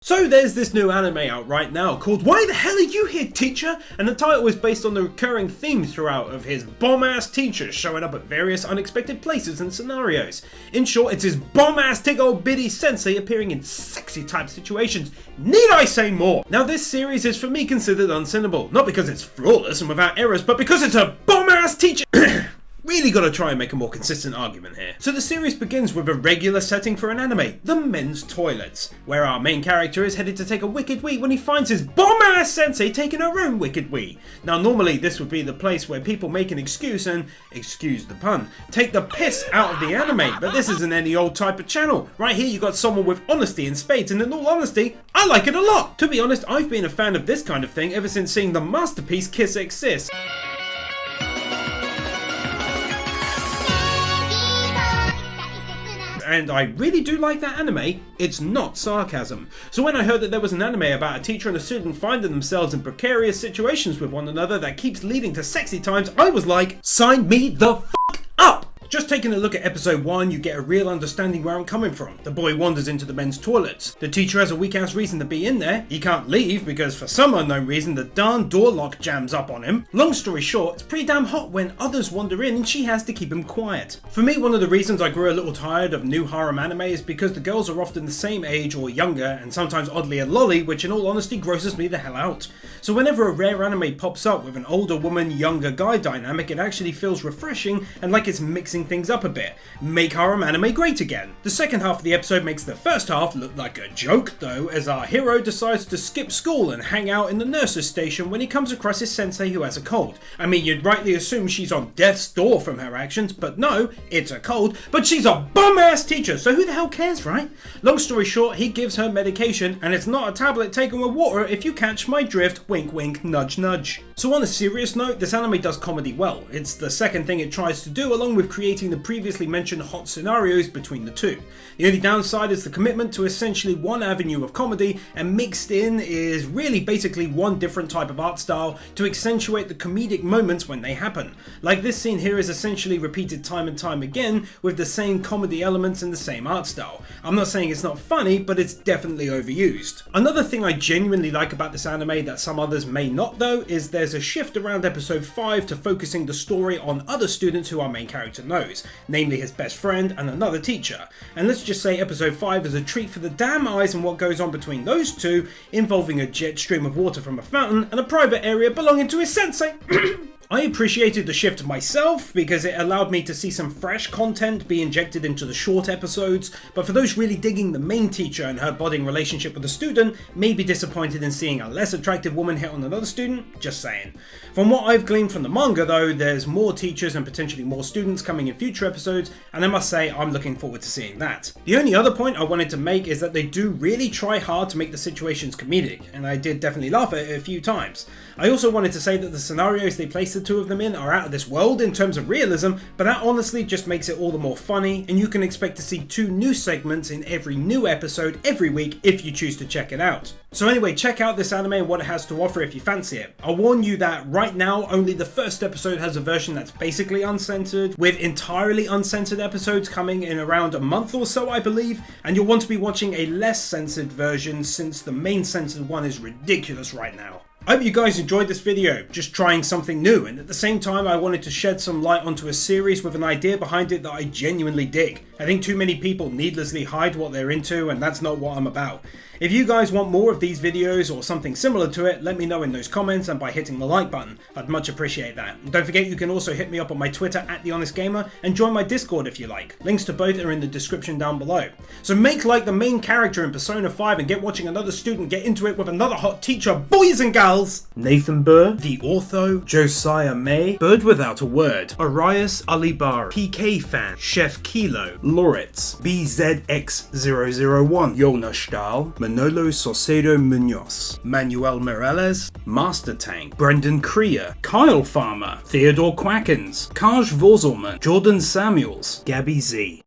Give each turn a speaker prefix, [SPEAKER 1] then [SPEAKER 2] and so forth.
[SPEAKER 1] So there's this new anime out right now called Why the Hell Are You Here, Teacher? And the title is based on the recurring theme throughout of his bomb-ass teachers showing up at various unexpected places and scenarios. In short, it's his bomb-ass tig old biddy sensei appearing in sexy type situations. Need I say more? Now this series is for me considered unsinnable, not because it's flawless and without errors, but because it's a bomb-ass teacher. Really gotta try and make a more consistent argument here. So the series begins with a regular setting for an anime, the men's toilets, where our main character is headed to take a wicked wee when he finds his bomb-ass sensei taking her own wicked wee. Now normally this would be the place where people make an excuse and, excuse the pun, take the piss out of the anime, but this isn't any old type of channel. Right here you got someone with honesty in spades, and in all honesty, I like it a lot. To be honest, I've been a fan of this kind of thing ever since seeing the masterpiece Kiss Exist. And I really do like that anime. It's not sarcasm. So when I heard that there was an anime about a teacher and a student finding themselves in precarious situations with one another that keeps leading to sexy times, I was like, sign me the f*** up! Just taking a look at episode 1, you get a real understanding where I'm coming from. The boy wanders into the men's toilets. The teacher has a weak ass reason to be in there. He can't leave because for some unknown reason the darn door lock jams up on him. Long story short, it's pretty damn hot when others wander in and she has to keep him quiet. For me, one of the reasons I grew a little tired of new harem anime is because the girls are often the same age or younger and sometimes oddly a lolly, which in all honesty grosses me the hell out. So whenever a rare anime pops up with an older woman, younger guy dynamic, it actually feels refreshing and like it's mixing things up a bit. Make harem anime great again. The second half of the episode makes the first half look like a joke though, as our hero decides to skip school and hang out in the nurse's station when he comes across his sensei who has a cold. I mean, you'd rightly assume she's on death's door from her actions, but no, it's a cold, but she's a bum-ass teacher, so who the hell cares, right? Long story short, he gives her medication, and it's not a tablet taken with water if you catch my drift, wink wink, nudge nudge. So on a serious note, this anime does comedy well. It's the second thing it tries to do, along with creating the previously mentioned hot scenarios between the two. The only downside is the commitment to essentially one avenue of comedy, and mixed in is really basically one different type of art style to accentuate the comedic moments when they happen. Like this scene here is essentially repeated time and time again with the same comedy elements and the same art style. I'm not saying it's not funny, but it's definitely overused. Another thing I genuinely like about this anime that some others may not though is there's a shift around episode 5 to focusing the story on other students who our main character knows, namely his best friend and another teacher. And let's just say episode 5 is a treat for the damn eyes and what goes on between those two, involving a jet stream of water from a fountain and a private area belonging to his sensei. I appreciated the shift myself because it allowed me to see some fresh content be injected into the short episodes, but for those really digging the main teacher and her budding relationship with the student, may be disappointed in seeing a less attractive woman hit on another student, just saying. From what I've gleaned from the manga though, there's more teachers and potentially more students coming in future episodes, and I must say I'm looking forward to seeing that. The only other point I wanted to make is that they do really try hard to make the situations comedic, and I did definitely laugh at it a few times. I also wanted to say that the scenarios they place the two of them in are out of this world in terms of realism, but that honestly just makes it all the more funny, and you can expect to see 2 new segments in every new episode every week if you choose to check it out. So anyway, check out this anime and what it has to offer if you fancy it. I'll warn you that right now only the first episode has a version that's basically uncensored, with entirely uncensored episodes coming in around a month or so I believe, and you'll want to be watching a less censored version since the main censored one is ridiculous right now. I hope you guys enjoyed this video, just trying something new, and at the same time I wanted to shed some light onto a series with an idea behind it that I genuinely dig. I think too many people needlessly hide what they're into, and that's not what I'm about. If you guys want more of these videos or something similar to it, let me know in those comments and by hitting the like button. I'd much appreciate that. And don't forget you can also hit me up on my Twitter @TheHonestGamer and join my Discord if you like. Links to both are in the description down below. So make like the main character in Persona 5 and get watching another student get into it with another hot teacher, boys and gals! Nathan Burr, The Ortho, Josiah May, Bird Without a Word, Arias Alibar, PK Fan, Chef Kilo, Loritz, BZX001, Yona Stahl, Manolo Saucedo Munoz, Manuel Morales, Master Tank, Brendan Krier, Kyle Farmer, Theodore Quackens, Kaj Vorzelman, Jordan Samuels, Gabby Z.